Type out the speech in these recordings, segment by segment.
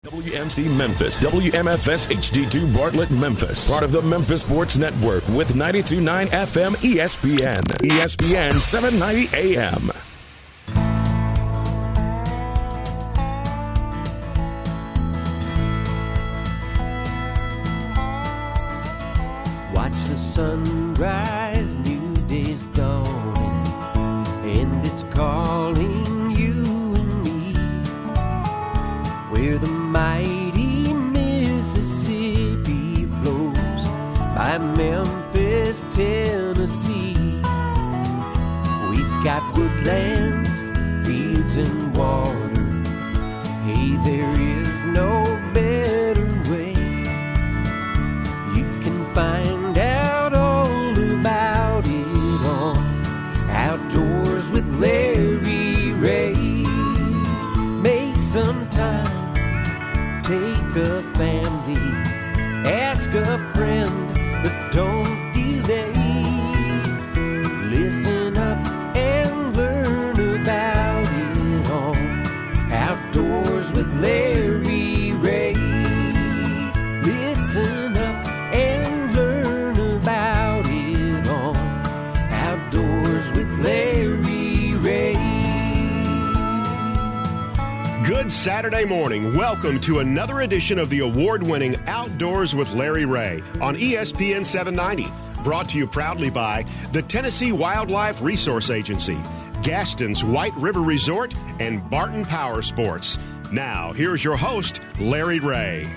WMC Memphis, WMFS HD2 Bartlett Memphis, part of the Memphis Sports Network with 92.9 FM ESPN, ESPN 790 AM. Watch the sunrise, new day's dawning, and it's calling you and me, where the mighty Mississippi flows by Memphis, Tennessee. We've got woodlands, fields, and water. Hey, there is no better way. You can find out all about it on Outdoors with Larry Ray. Make some time. Take a family, ask a friend, but don't delay. Listen up and learn about it all. Outdoors with Larry Ray. Listen up and learn about it all. Outdoors with Larry Ray. Good Saturday morning. Welcome to another edition of the award-winning Outdoors with Larry Ray on ESPN 790. Brought to you proudly by the Tennessee Wildlife Resource Agency, Gaston's White River Resort, and Barton Power Sports. Now, here's your host, Larry Ray.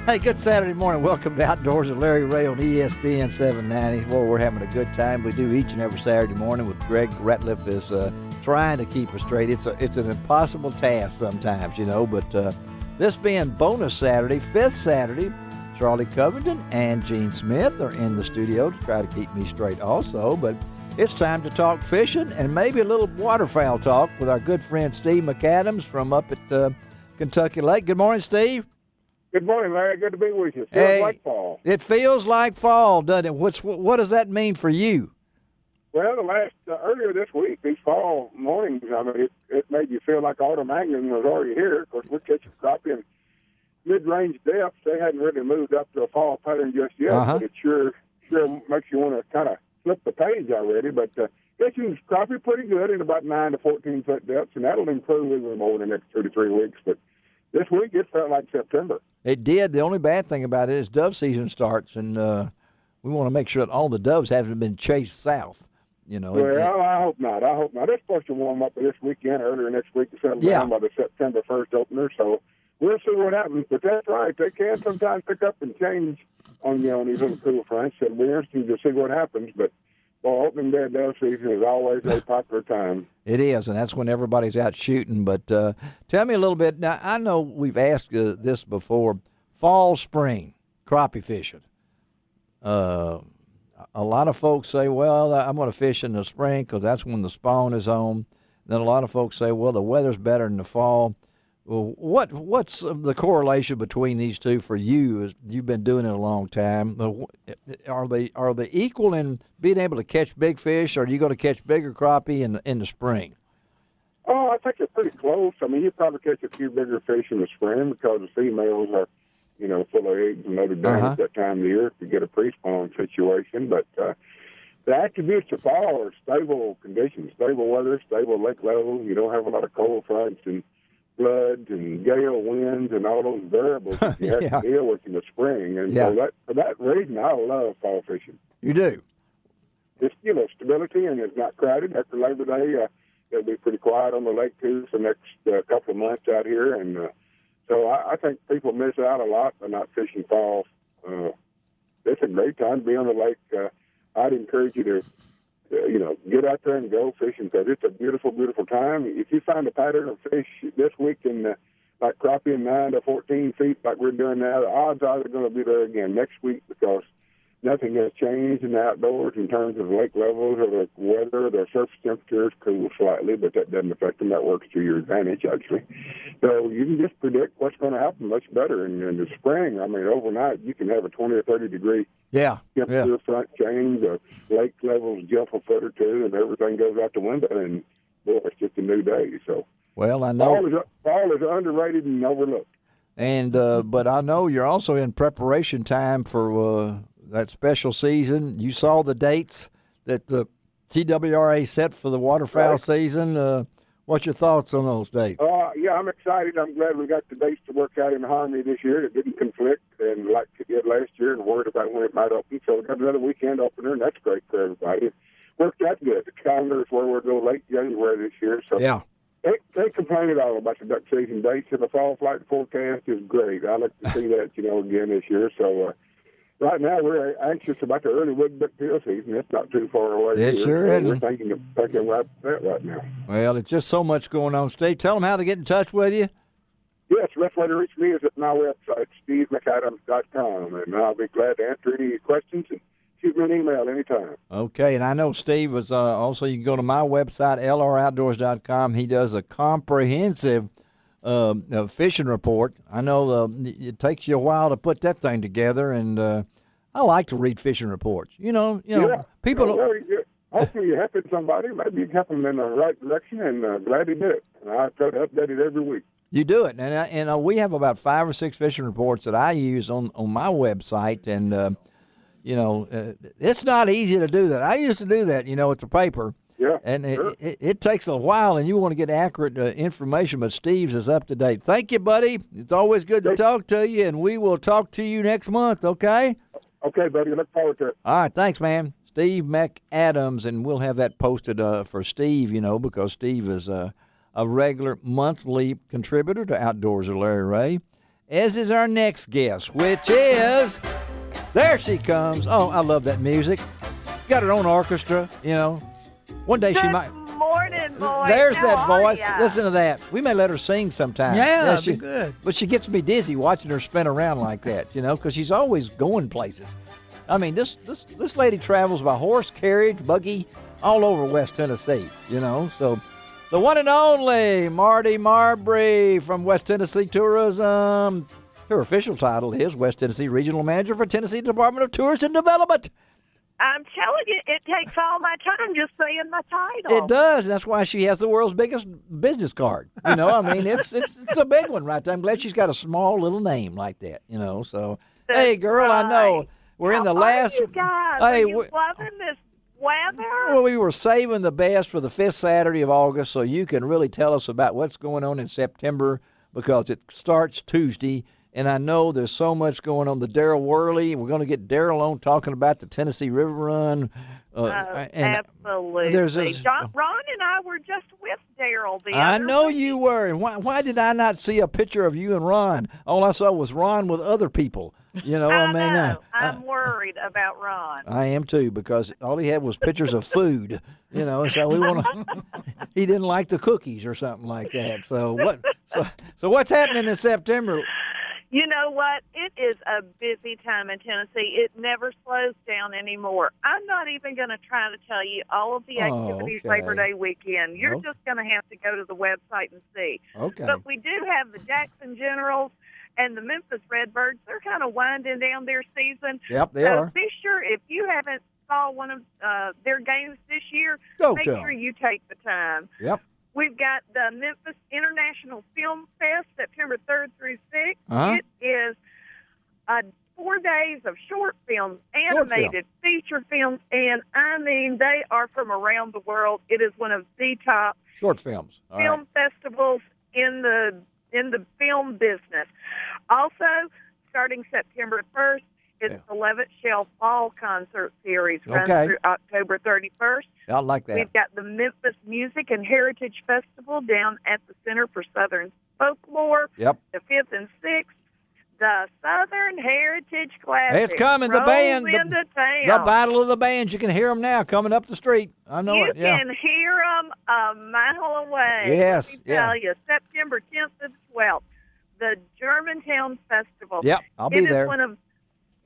Hey, good Saturday morning. Welcome to Outdoors with Larry Ray on ESPN 790. Well, we're having a good time. We do each and every Saturday morning with Greg Ratliff is trying to keep us straight. It's an impossible task sometimes, but this being bonus Saturday, fifth Saturday, Charlie Covington and Gene Smith are in the studio to try to keep me straight also, but it's time to talk fishing and maybe a little waterfowl talk with our good friend Steve McCadams from up at Kentucky Lake. Good morning, Steve. Good morning, Larry. Good to be with you. It feels like fall. It feels like fall, doesn't it? What does that mean for you? Well, earlier this week, these fall mornings, I mean, it made you feel like autumn angling was already here. Of course, we're catching crappie in mid-range depths. They hadn't really moved up to a fall pattern just yet, but it sure makes you want to kind of flip the page already. But catching crappie pretty good in about 9 to 14 foot depths, and that'll improve even over the next 2 to 3 weeks. But this week, it felt like September. It did. The only bad thing about it is dove season starts, and we want to make sure that all the doves haven't been chased south. Well, I hope not. They're supposed to warm up this weekend, earlier next week, to settle down by the September 1st opener. So we'll see what happens. But that's right. They can sometimes pick up and change on these little cool fronts. It'll be interesting to see what happens. But opening day of dove season is always a popular time. It is, and that's when everybody's out shooting. But tell me a little bit. Now, I know we've asked this before. Fall, spring, crappie fishing. A lot of folks say, well, I'm going to fish in the spring because that's when the spawn is on. Then a lot of folks say, well, the weather's better in the fall. Well, what's the correlation between these two for you? As you've been doing it a long time. Are they equal in being able to catch big fish, or are you going to catch bigger crappie in the spring? Oh, I think they're pretty close. I mean, you probably catch a few bigger fish in the spring because the females are full of eggs and loaded down at that time of the year to get a pre-spawn situation. But the attributes of fall are stable conditions, stable weather, stable lake levels. You don't have a lot of cold fronts and floods and gale winds and all those variables that you have to deal with in the spring. And so for that reason, I love fall fishing. You do? It's, stability, and it's not crowded. After Labor Day, it'll be pretty quiet on the lake, too, for the next couple of months out here. And so I think people miss out a lot by not fishing fall. It's a great time to be on the lake. I'd encourage you to, get out there and go fishing because it's a beautiful, beautiful time. If you find a pattern of fish this week in like crappie in 9 to 14 feet like we're doing now, the odds are they're going to be there again next week because nothing has changed in the outdoors in terms of lake levels or the weather. The surface temperatures cool slightly, but that doesn't affect them. That works to your advantage, actually. So you can just predict what's going to happen much better. And in the spring, I mean, overnight, you can have a 20 or 30 degree temperature front change. The lake levels jump a foot or two, and everything goes out the window. And, boy, it's just a new day. So well, I know fall is underrated and overlooked. And but I know you're also in preparation time for that special season. You saw the dates that the TWRA set for the waterfowl season. What's your thoughts on those dates? Yeah, I'm excited. I'm glad we got the dates to work out in harmony this year. It didn't conflict, and like it did last year, and worried about when it might open. So we got another weekend opener, and that's great for everybody. It worked out good. The calendar is where we'll go late January this year. So yeah. Can't complain at all about the duck season dates, and the fall flight forecast is great. I like to see that, again this year. So right now we're anxious about the early wood duck bill season. It's not too far away. It sure isn't. We're thinking about that right now. Well, it's just so much going on. Steve, tell them how to get in touch with you. Yes, the best way to reach me is at my website, stevemccadams.com, and I'll be glad to answer any questions and shoot me an email anytime. Okay, and I know Steve was also, you can go to my website, lroutdoors.com. He does a comprehensive fishing report. I know it takes you a while to put that thing together, and I like to read fishing reports. People. Hopefully you're helping somebody. Maybe you can help them in the right direction, and glad to do it. And I try to update it every week. You do it, and we have about 5 or 6 fishing reports that I use on my website, and it's not easy to do that. I used to do that, with the paper. Yeah, and sure. it takes a while, and you want to get accurate information, but Steve's is up to date. Thank you, buddy. It's always good to talk to you, and we will talk to you next month, okay? Okay, buddy. Look forward to it. All right, thanks, man. Steve McCadams, and we'll have that posted for Steve, because Steve is a regular monthly contributor to Outdoors with Larry Ray, as is our next guest, which is, there she comes. Oh, I love that music. Got her own orchestra, One day she might. Good morning, boys. There's How that are voice. ya? Listen to that. We may let her sing sometime. Yeah, that'd be good. But she gets me dizzy watching her spin around like that, because she's always going places. I mean, this lady travels by horse, carriage, buggy, all over West Tennessee, So the one and only Marty Marbury from West Tennessee Tourism. Her official title is West Tennessee Regional Manager for Tennessee Department of Tourism Development. I'm telling you, it takes all my time just saying my title. It does. And that's why she has the world's biggest business card. It's a big one right there. I'm glad she's got a small little name like that, So, hey, girl, right. I know we're in the last. You guys? Hey, are you loving this weather? Well, we were saving the best for the 5th Saturday of August, so you can really tell us about what's going on in September because it starts Tuesday. And I know there's so much going on. The Darryl Worley, we're going to get Darryl on talking about the Tennessee River Run. Absolutely. Ron and I were just with Darryl the I other know week. you were. And why did I not see a picture of you and Ron? All I saw was Ron with other people. I know. I'm worried about Ron. I am too, because all he had was pictures of food. So we want to. He didn't like the cookies or something like that. So what? So what's happening in September? You know what? It is a busy time in Tennessee. It never slows down anymore. I'm not even going to try to tell you all of the activities Labor Day weekend. You're just going to have to go to the website and see. Okay. But we do have the Jackson Generals and the Memphis Redbirds. They're kind of winding down their season. Yep, they are. Be sure, if you haven't saw one of their games this year, make sure you take the time. Yep. We've got the Memphis International Film Fest, September 3rd through 6th. Uh-huh. It is 4 days of short films, animated feature films, and they are from around the world. It is one of the top short films film festivals in the film business. Also, starting September 1st, it's the 11th Shell Fall Concert Series, runs through October 31st. I like that. We've got the Memphis Music and Heritage Festival down at the Center for Southern Folklore. Yep. The 5th and 6th, the Southern Heritage Classic. It's coming. The band. Into town. The Battle of the Bands. You can hear them now coming up the street. I know it. Yeah. You can hear them a mile away. Yes. Let me tell you, September 10th to 12th, the Germantown Festival. Yep, I'll be there.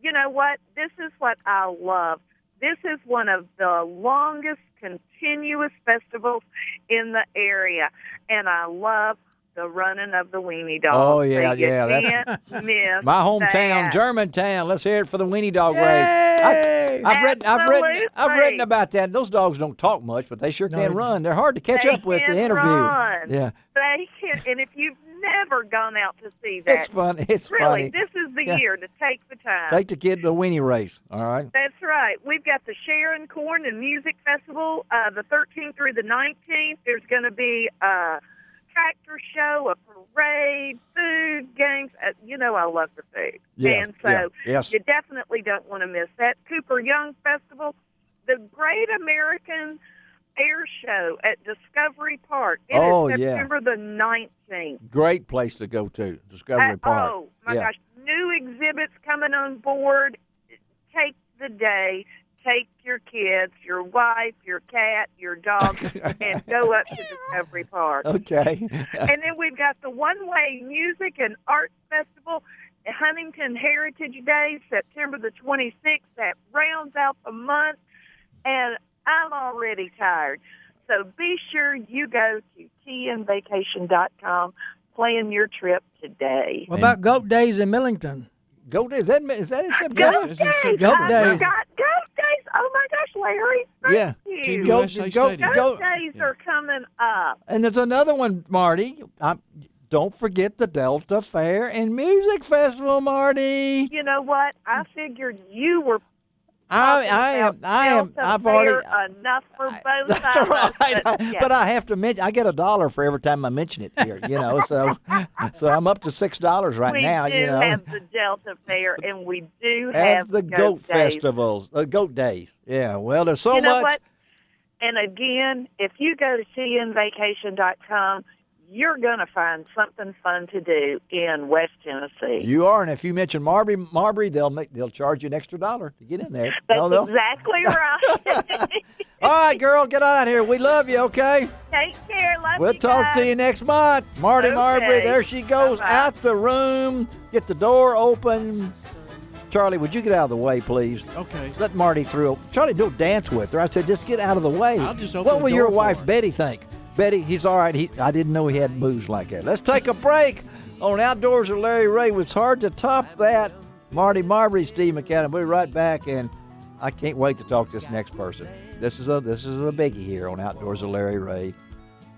You know what? This is what I love. This is one of the longest continuous festivals in the area, and I love the running of the weenie dog. Oh, yeah, so you yeah. Can't miss my hometown, that. Germantown. Let's hear it for the weenie dog race. Yay! I've written about that. Those dogs don't talk much, but they sure can run. They're hard to catch up with to interview. Run. Yeah. They can, and if you've never gone out to see that. It's fun. It's really, funny. this is the year to take the time. Take the kid to the weenie race, all right? That's right. We've got the Sharon Corn and Music Festival, the 13th through the 19th. There's going to be a tractor show, a parade, food, games. You know I love the food. Yeah, And so yes. you definitely don't want to miss that. Cooper Young Festival, the Great American Air Show at Discovery Park. It is September the 19th. Great place to go to, Discovery Park. Oh, my gosh. New exhibits coming on board. Take the day. Take your kids, your wife, your cat, your dog, and go up to Discovery Park. Okay. And then we've got the One-Way Music and Arts Festival at Huntington Heritage Day, September the 26th. That rounds out the month, and I'm already tired. So be sure you go to tnvacation.com, plan your trip today. What about Goat Days in Millington? Goat Days? Is that in September? Goat Days. Goat I Days. forgot Goat Days. Oh, my gosh, Larry. Thank you. Goat Days are coming up. And there's another one, Marty. Don't forget the Delta Fair and Music Festival, Marty. You know what? I figured you were I've already enough for both That's of right. us. But I have to mention, I get $1 for every time I mention it here, so I'm up to $6 right now, We do have the Delta Fair, and we do have the Goat Days. Festivals, Goat Days. Yeah, well, there's so you know much. What? And again, if you go to tnvacation.com, you're going to find something fun to do in West Tennessee. You are, and if you mention Marbury, they'll charge you an extra $1 to get in there. That's exactly right. All right, girl, get on out here. We love you, okay? Take care. Love We'll you talk guys. to you next month. Marty Marbury, there she goes out the room. Get the door open. Charlie, would you get out of the way, please? Okay. Let Marty through. Charlie, don't dance with her. I said, just get out of the way. I'll just open What the will door your for wife, her. Betty, think? Betty, he's all right. I didn't know he had moves like that. Let's take a break on Outdoors with Larry Ray. It was hard to top that. Marty Marbury, Steve McCadams. We'll be right back, and I can't wait to talk to this next person. This is a biggie here on Outdoors with Larry Ray.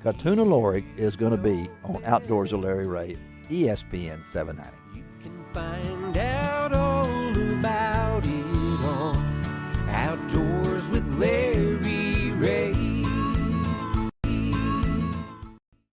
Katuna Lorig is going to be on Outdoors with Larry Ray, ESPN 790. You can find out